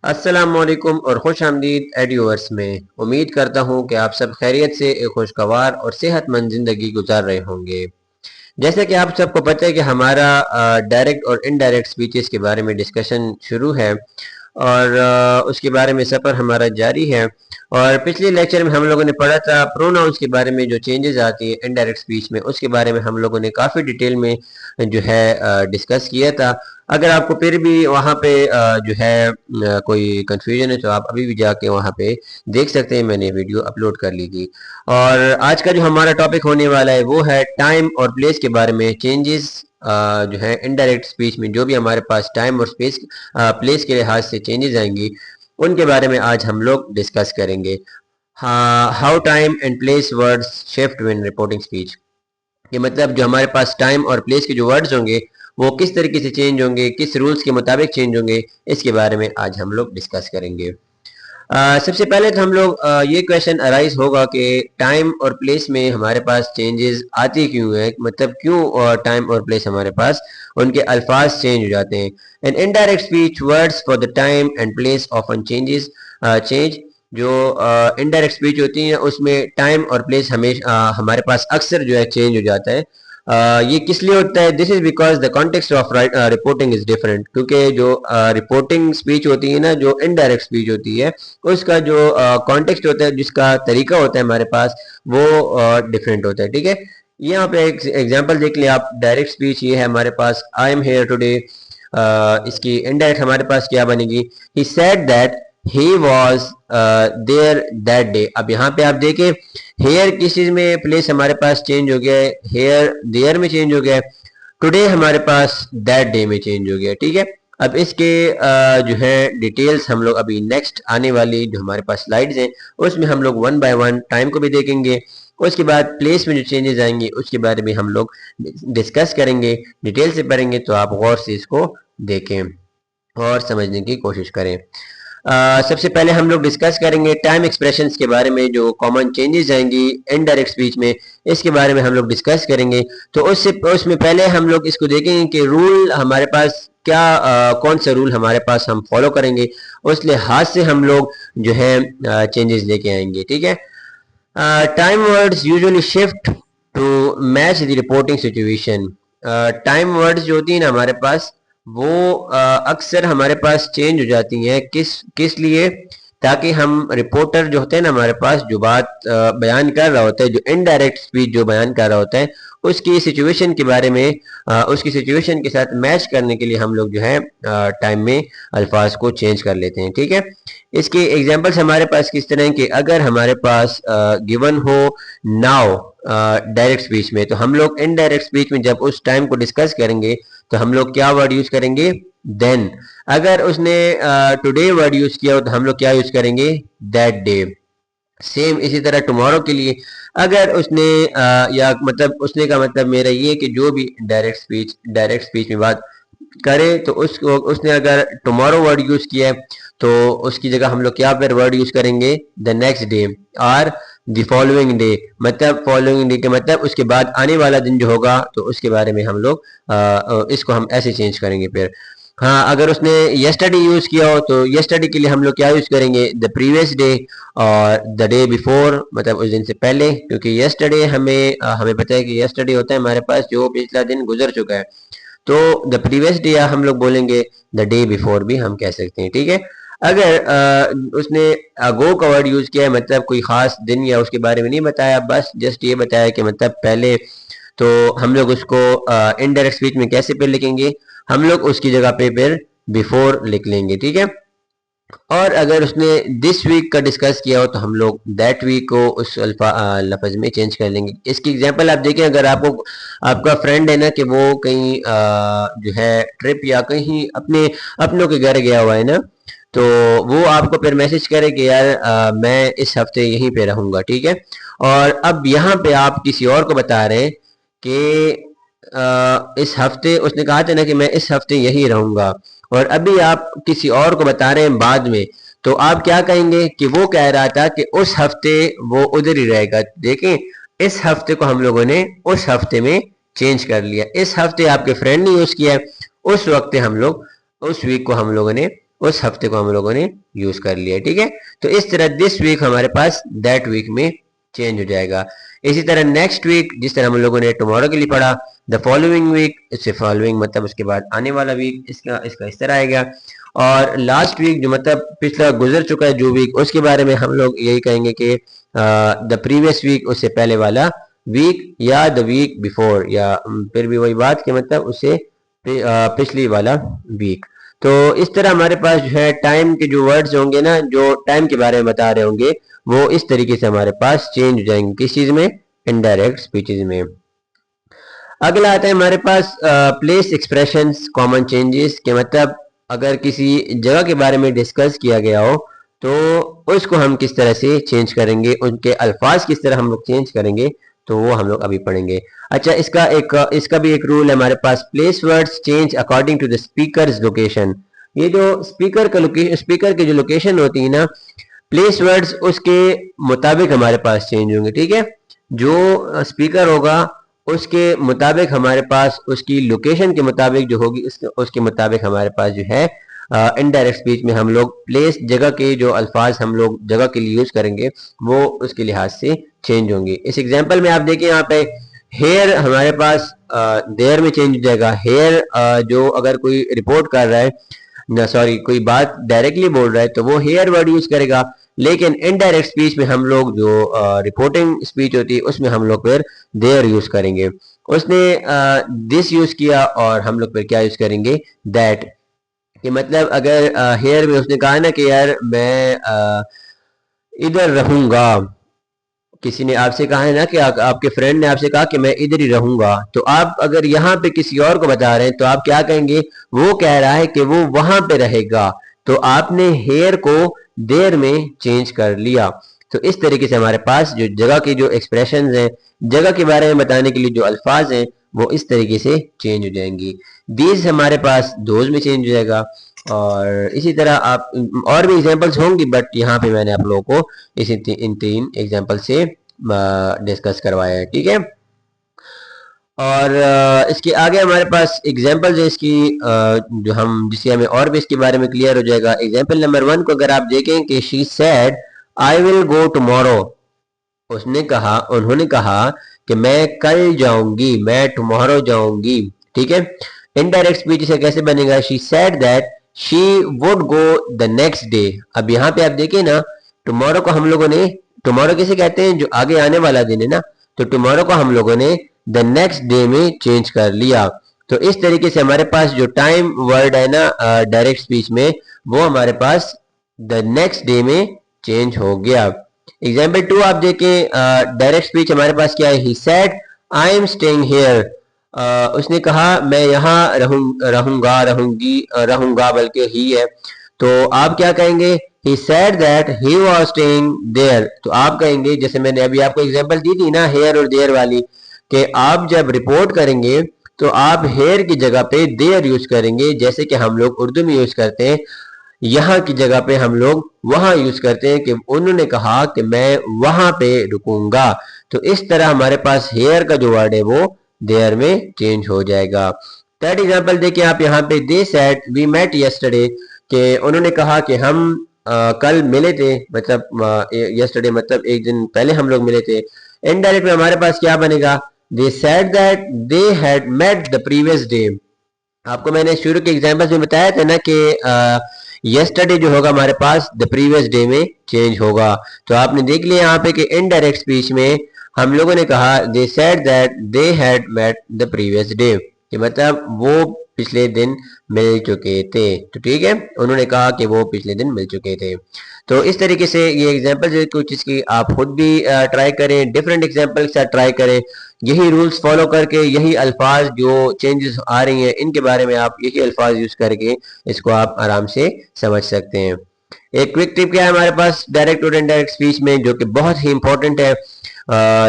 अस्सलामुअलैकुम और खुश आमदीद एडियोवर्स में। उम्मीद करता हूँ कि आप सब खैरियत से एक खुशगवार और सेहतमंद ज़िंदगी गुजार रहे होंगे। जैसे कि आप सबको पता है कि हमारा डायरेक्ट और इनडायरेक्ट स्पीचेस के बारे में डिस्कशन शुरू है और उसके बारे में सफ़र हमारा जारी है। और पिछले लेक्चर में हम लोगों ने पढ़ा था प्रोनाउंस के बारे में, जो चेंजेस आती हैं इनडायरेक्ट स्पीच में, उसके बारे में हम लोगों ने काफ़ी डिटेल में जो है डिस्कस किया था। अगर आपको फिर भी वहाँ पे जो है कोई कंफ्यूजन है तो आप अभी भी जाके वहाँ पे देख सकते हैं, मैंने वीडियो अपलोड कर ली थी। और आज का जो हमारा टॉपिक होने वाला है वो है टाइम और प्लेस के बारे में। चेंजेस जो है इनडायरेक्ट स्पीच में जो भी हमारे पास टाइम और स्पेस प्लेस के लिहाज से चेंजेस आएंगी उनके बारे में आज हम लोग डिस्कस करेंगे। How time and place words shift when reporting speech. ये मतलब जो हमारे पास टाइम और प्लेस के जो वर्ड्स होंगे वो किस तरीके से चेंज होंगे, किस रूल्स के मुताबिक चेंज होंगे, इसके बारे में आज हम लोग डिस्कस करेंगे। सबसे पहले तो हम लोग ये क्वेश्चन अराइज होगा कि टाइम और प्लेस में हमारे पास चेंजेस आती क्यों है, मतलब क्यों टाइम और प्लेस हमारे पास उनके अल्फाज चेंज हो जाते हैं। In indirect speech words for the time and place often changes change. जो इनडायरेक्ट स्पीच होती है उसमें टाइम और प्लेस हमेशा हमारे पास अक्सर जो है चेंज हो जाता है। ये किस लिए होता है? This is because the context of reporting is different. क्योंकि जो रिपोर्टिंग स्पीच होती है ना, जो इनडायरेक्ट स्पीच होती है, उसका जो कॉन्टेक्स्ट होता है, जिसका तरीका होता है हमारे पास, वो डिफरेंट होता है। ठीक है, यहाँ पे एक एग्जांपल देख लिया आप। डायरेक्ट स्पीच ये है हमारे पास, आई एम हेयर टुडे। इसकी इनडायरेक्ट हमारे पास क्या बनेगी? He said that he was there that day। अब यहाँ पे आप देखें हेयर किस चीज में प्लेस हमारे पास चेंज हो गया है, हेयर देयर में चेंज हो गया है, टुडे हमारे पास दैट डे में चेंज हो गया है। ठीक है, अब इसके जो है डिटेल्स हम लोग अभी नेक्स्ट आने वाली जो हमारे पास स्लाइड्स हैं उसमें हम लोग वन बाय वन टाइम को भी देखेंगे। उसके बाद प्लेस में जो चेंजेस आएंगे उसके बारे में हम लोग डिस्कस करेंगे, डिटेल से पढ़ेंगे। तो आप गौर से इसको देखें और समझने की कोशिश करें। सबसे पहले हम लोग डिस्कस करेंगे टाइम एक्सप्रेशंस के बारे में, जो कॉमन चेंजेस आएंगी इनडायरेक्ट स्पीच में, इसके बारे में हम लोग डिस्कस करेंगे। तो उसमें पहले हम लोग इसको देखेंगे कि रूल हमारे पास क्या, कौन सा रूल हमारे पास हम फॉलो करेंगे, उस लिहाज से हम लोग जो है चेंजेस लेके आएंगे। ठीक है, time words usually shift to match the reporting situation. Time words जो होती है ना हमारे पास, वो अक्सर हमारे पास चेंज हो जाती हैं। किस किस लिए? ताकि हम रिपोर्टर जो होते हैं ना हमारे पास, जो बात बयान कर रहा होता है, जो इनडायरेक्ट स्पीच जो बयान कर रहा होता है, उसकी सिचुएशन के बारे में, उसकी सिचुएशन के साथ मैच करने के लिए हम लोग जो है टाइम में अल्फाज को चेंज कर लेते हैं। ठीक है, इसके एग्जांपल्स हमारे पास किस तरह के, अगर हमारे पास गिवन हो नाउ डायरेक्ट स्पीच में, तो हम लोग इनडायरेक्ट स्पीच में जब उस टाइम को डिस्कस करेंगे तो हम लोग क्या वर्ड यूज करेंगे? देन। अगर उसने टुडे वर्ड यूज किया हो तो हम लोग क्या यूज करेंगे? That day. सेम इसी तरह टुमारो के लिए अगर उसने या मतलब उसने का मतलब मेरा ये कि जो भी डायरेक्ट स्पीच में बात करे तो उसको उसने अगर टुमारो वर्ड यूज किया है तो उसकी जगह हम लोग क्या फिर वर्ड यूज करेंगे? द नेक्स्ट डे और द फॉलोइंग डे। मतलब फॉलोइंग डे के मतलब उसके बाद आने वाला दिन जो होगा, तो उसके बारे में हम लोग इसको हम ऐसे चेंज करेंगे फिर। हाँ, अगर उसने यस्टरडे यूज किया हो तो यस्टरडे के लिए हम लोग क्या यूज करेंगे? द प्रीवियस डे और द डे बिफोर, मतलब उस दिन से पहले। क्योंकि यस्टरडे हमें पता है कि यस्टरडे होता है हमारे पास जो पिछला दिन गुजर चुका है, तो द प्रीवियस डे हम लोग बोलेंगे, द डे बिफोर भी हम कह सकते हैं। ठीक है, अगर उसने अगो का वर्ड यूज किया है, मतलब कोई खास दिन या उसके बारे में नहीं बताया, बस जस्ट ये बताया कि मतलब पहले, तो हम लोग उसको इनडायरेक्ट स्पीच में कैसे पे लिखेंगे? हम लोग उसकी जगह पे फिर बिफोर लिख लेंगे। ठीक है, और अगर उसने दिस वीक का डिस्कस किया हो तो हम लोग दैट वीक को उस लफ्ज में चेंज कर लेंगे। इसकी एग्जांपल आप देखें, अगर आपको आपका फ्रेंड है ना कि वो कहीं जो है ट्रिप या कहीं अपने अपनों के घर गया हुआ है ना, तो वो आपको फिर मैसेज करे कि यार मैं इस हफ्ते यहीं पे रहूंगा। ठीक है, और अब यहाँ पे आप किसी और को बता रहे हैं कि इस हफ्ते उसने कहा था ना कि मैं इस हफ्ते यहीं रहूंगा, और अभी आप किसी और को बता रहे हैं बाद में, तो आप क्या कहेंगे कि वो कह रहा था कि उस हफ्ते वो उधर ही रहेगा। देखें, इस हफ्ते को हम लोगों ने उस हफ्ते में चेंज कर लिया। इस हफ्ते आपके फ्रेंड ने यूज किया है, उस वक्त हम लोग उस वीक को हम लोगों ने उस हफ्ते को हम लोगों ने यूज कर लिया, ठीक है। तो इस तरह दिस वीक हमारे पास दैट वीक में चेंज हो जाएगा। इसी तरह नेक्स्ट वीक जिस तरह हम लोगों ने टुमारो के लिए पढ़ा, द फॉलोइंग वीक, इससे फॉलोइंग मतलब उसके बाद आने वाला वीक, इसका इसका इस तरह आएगा। और लास्ट वीक जो मतलब पिछला गुजर चुका है जो वीक, उसके बारे में हम लोग यही कहेंगे कि द प्रीवियस वीक, उससे पहले वाला वीक, या द वीक बिफोर, या फिर भी वही बात कि मतलब उससे पिछली वाला वीक। तो इस तरह हमारे पास जो है टाइम के जो वर्ड्स होंगे ना, जो टाइम के बारे में बता रहे होंगे, वो इस तरीके से हमारे पास चेंज हो जाएंगे। किस चीज में? इनडायरेक्ट स्पीचेज में। अगला आता है हमारे पास प्लेस एक्सप्रेशंस कॉमन चेंजेस के मतलब अगर किसी जगह के बारे में डिस्कस किया गया हो तो उसको हम किस तरह से चेंज करेंगे, उनके अल्फाज किस तरह हम लोग चेंज करेंगे, तो वो हम लोग अभी पढ़ेंगे। अच्छा, इसका भी एक रूल है हमारे पास, place words change according to the speaker's location. ये जो स्पीकर की जो लोकेशन होती है ना, प्लेस वर्ड्स उसके मुताबिक हमारे पास चेंज होंगे, ठीक है। जो स्पीकर होगा उसके मुताबिक हमारे पास, उसकी लोकेशन के मुताबिक जो होगी उसके मुताबिक हमारे पास जो है इनडायरेक्ट स्पीच में हम लोग प्लेस, जगह के जो अल्फाज हम लोग जगह के लिए यूज करेंगे वो उसके लिहाज से चेंज होंगे। इस एग्जांपल में आप देखिए यहाँ पे हेयर हमारे पास देयर में चेंज हो जाएगा। हेयर जो अगर कोई रिपोर्ट कर रहा है ना, सॉरी कोई बात डायरेक्टली बोल रहा है तो वो हेयर वर्ड यूज करेगा, लेकिन इनडायरेक्ट स्पीच में हम लोग जो रिपोर्टिंग स्पीच होती है उसमें हम लोग फिर देयर यूज करेंगे। उसने दिस यूज किया और हम लोग फिर क्या यूज करेंगे? दैट। कि मतलब अगर हेयर में उसने कहा ना कि यार मैं इधर रहूंगा, किसी ने आपसे कहा है ना कि आपके फ्रेंड ने आपसे कहा कि मैं इधर ही रहूंगा, तो आप अगर यहाँ पे किसी और को बता रहे हैं तो आप क्या कहेंगे? वो कह रहा है कि वो वहां पे रहेगा, तो आपने हेयर को देर में चेंज कर लिया। तो इस तरीके से हमारे पास जो जगह की जो एक्सप्रेशन हैं, जगह के बारे में बताने के लिए जो अल्फाज हैं, वो इस तरीके से चेंज हो जाएंगी। दीज हमारे पास दोज में चेंज हो जाएगा। और इसी तरह आप और भी एग्जांपल्स होंगी, बट यहाँ पे मैंने आप लोगों को इन तीन एग्जांपल से डिस्कस करवाया है, ठीक है। और इसके आगे हमारे पास एग्जांपल है इसकी, जो हम जिससे हमें और भी इसके बारे में क्लियर हो जाएगा। एग्जांपल नंबर 1 को अगर आप देखें कि she said I will go tomorrow, उन्होंने कहा कि मैं कल जाऊंगी, मैं टुमारो जाऊंगी, ठीक है। इनडायरेक्ट स्पीच से कैसे बनेगा? She said that she would go the next day. अब यहाँ पे आप देखिए ना, टुमारो को हम लोगों ने, टुमारो किसे कहते हैं? जो आगे आने वाला दिन है ना, तो टुमारो को हम लोगों ने द नेक्स्ट डे में चेंज कर लिया। तो इस तरीके से हमारे पास जो टाइम वर्ड है ना डायरेक्ट स्पीच में, वो हमारे पास द नेक्स्ट डे में चेंज हो गया। एग्जाम्पल 2 आप देखें, डायरेक्ट स्पीच हमारे पास क्या है? He said I am staying here, उसने कहा मैं यहाँ रहूंगा, रहूंगा बल्कि ही है, तो आप क्या कहेंगे? he said that he was staying there, तो आप कहेंगे जैसे मैंने अभी आपको एग्जांपल दी थी ना हेयर और देयर वाली, कि आप जब रिपोर्ट करेंगे तो आप हेयर की जगह पे देयर यूज करेंगे, जैसे कि हम लोग उर्दू में यूज करते हैं। यहाँ की जगह पे हम लोग वहां यूज करते हैं कि उन्होंने कहा कि मैं वहां पे रुकूंगा। तो इस तरह हमारे पास हेयर का जो वर्ड है वो देयर में चेंज हो जाएगा। थर्ड एग्जांपल देखिए आप यहाँ पे, they said we met yesterday, कि उन्होंने कहा कि हम कल मिले थे, मतलब यस्टरडे मतलब एक दिन पहले हम लोग मिले थे। इनडायरेक्ट में हमारे पास क्या बनेगा? They said that they had met the previous day. आपको मैंने शुरू के एग्जांपल्स में बताया था ना कि यस्टरडे जो होगा हमारे पास द प्रीवियस डे में चेंज होगा। तो आपने देख लिया यहाँ पे कि इनडायरेक्ट स्पीच में हम लोगों ने कहा they said that they had met the previous day, कि मतलब वो पिछले दिन मिल चुके थे। तो ठीक है, उन्होंने कहा कि वो पिछले दिन मिल चुके थे। तो इस तरीके से ये एग्जांपल जो कुछ इसकी आप खुद भी ट्राई करें, डिफरेंट एग्जांपल के साथ ट्राई करें, यही रूल्स फॉलो करके, यही अल्फाज जो चेंजेस आ रही हैं इनके बारे में आप यही अल्फाज यूज करके इसको आप आराम से समझ सकते हैं। एक क्विक टिप क्या है हमारे पास डायरेक्ट और इनडायरेक्ट स्पीच में, जो कि बहुत ही इंपॉर्टेंट है,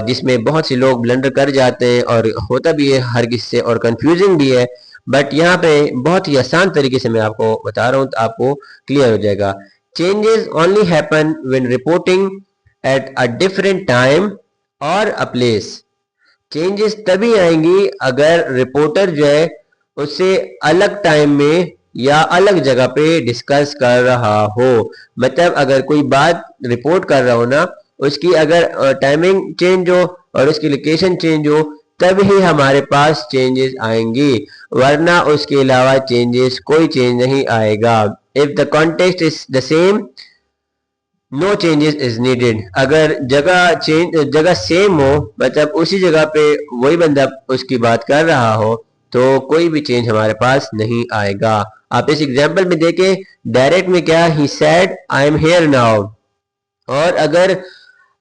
जिसमें बहुत से लोग ब्लंडर कर जाते हैं और होता भी है हर किसी से और कंफ्यूजिंग भी है, बट यहाँ पे बहुत ही आसान तरीके से मैं आपको बता रहा हूँ तो आपको क्लियर हो जाएगा। Changes only happen when reporting at a different time और अ प्लेस। चेंजेस तभी आएंगी अगर रिपोर्टर जो है उससे अलग टाइम में या अलग जगह पे डिस्कस कर रहा हो। मतलब अगर कोई बात रिपोर्ट कर रहा हो ना, उसकी अगर टाइमिंग चेंज हो और उसकी लोकेशन चेंज हो, तब ही हमारे पास चेंजेस आएंगी, वरना उसके अलावा चेंजेस कोई चेंज नहीं आएगा। If the context is the same, no changes is needed. अगर जगह सेम हो, मतलब उसी जगह पे वही बंदा उसकी बात कर रहा हो, तो कोई भी चेंज हमारे पास नहीं आएगा। आप इस एग्जांपल में देखें, डायरेक्ट में क्या, he said I am here now. और अगर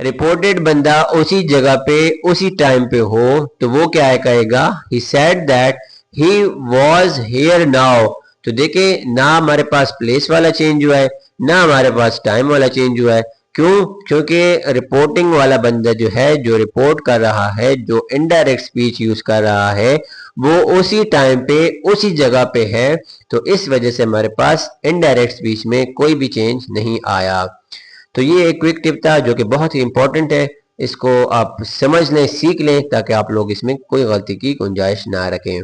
रिपोर्टेड बंदा उसी जगह पे उसी टाइम पे हो, तो वो क्या कहेगा, he said that he was here now. तो देखें, ना हमारे पास प्लेस वाला चेंज हुआ है, ना हमारे पास टाइम वाला चेंज हुआ है। क्यों? क्योंकि रिपोर्टिंग वाला बंदा जो है, जो रिपोर्ट कर रहा है, जो इनडायरेक्ट स्पीच यूज कर रहा है, वो उसी टाइम पे उसी जगह पे है। तो इस वजह से हमारे पास इनडायरेक्ट स्पीच में कोई भी चेंज नहीं आया। तो ये एक क्विक टिप था जो कि बहुत ही इंपॉर्टेंट है। इसको आप समझ लें, सीख लें, ताकि आप लोग इसमें कोई गलती की गुंजाइश ना रखें।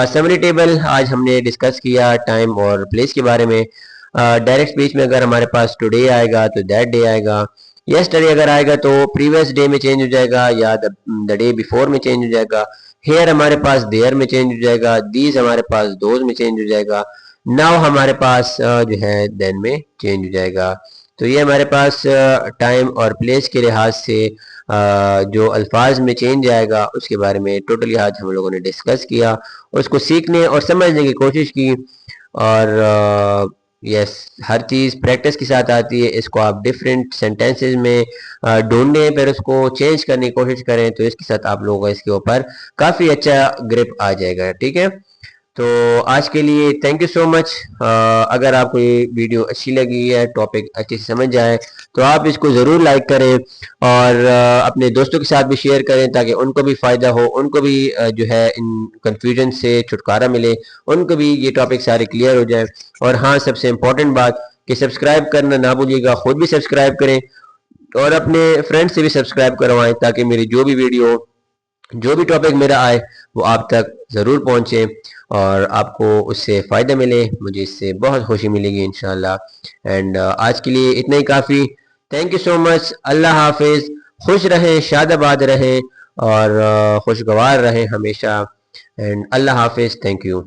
समरी टेबल आज हमने डिस्कस किया टाइम और प्लेस के बारे में। डायरेक्ट स्पीच में अगर हमारे पास टुडे आएगा तो दैट डे आएगा, यस्टरडे अगर आएगा तो प्रीवियस डे में चेंज हो जाएगा, या द डे बिफोर में चेंज हो जाएगा। हेयर हमारे पास देयर में चेंज हो जाएगा, दीज हमारे पास दोज में चेंज हो जाएगा, नाउ हमारे पास जो है देन में चेंज हो जाएगा। तो ये हमारे पास टाइम और प्लेस के लिहाज से जो अल्फाज में चेंज आएगा उसके बारे में टोटली आज हम लोगों ने डिस्कस किया, उसको सीखने और समझने की कोशिश की। और यस, हर चीज़ प्रैक्टिस के साथ आती है। इसको आप डिफरेंट सेंटेंसेस में ढूंढें, फिर उसको चेंज करने की कोशिश करें, तो इसके साथ आप लोगों को इसके ऊपर काफ़ी अच्छा ग्रिप आ जाएगा। ठीक है, तो आज के लिए थैंक यू सो मच। अगर आपको ये वीडियो अच्छी लगी है, टॉपिक अच्छे से समझ आए, तो आप इसको ज़रूर लाइक करें और अपने दोस्तों के साथ भी शेयर करें, ताकि उनको भी फ़ायदा हो, उनको भी जो है इन कन्फ्यूजन से छुटकारा मिले, उनको भी ये टॉपिक सारे क्लियर हो जाए। और हाँ, सबसे इम्पोर्टेंट बात कि सब्सक्राइब करना ना भूलिएगा, खुद भी सब्सक्राइब करें और अपने फ्रेंड से भी सब्सक्राइब करवाएं, ताकि मेरी जो भी वीडियो, जो भी टॉपिक मेरा आए, वो आप तक ज़रूर पहुँचे और आपको उससे फ़ायदा मिले। मुझे इससे बहुत खुशी मिलेगी इंशाल्लाह। एंड आज के लिए इतना ही काफ़ी। Thank you so much. अल्लाह हाफिज़। खुश रहें, शादाबाद रहें और खुशगवार रहें हमेशा। एंड अल्लाह हाफिज़। Thank you.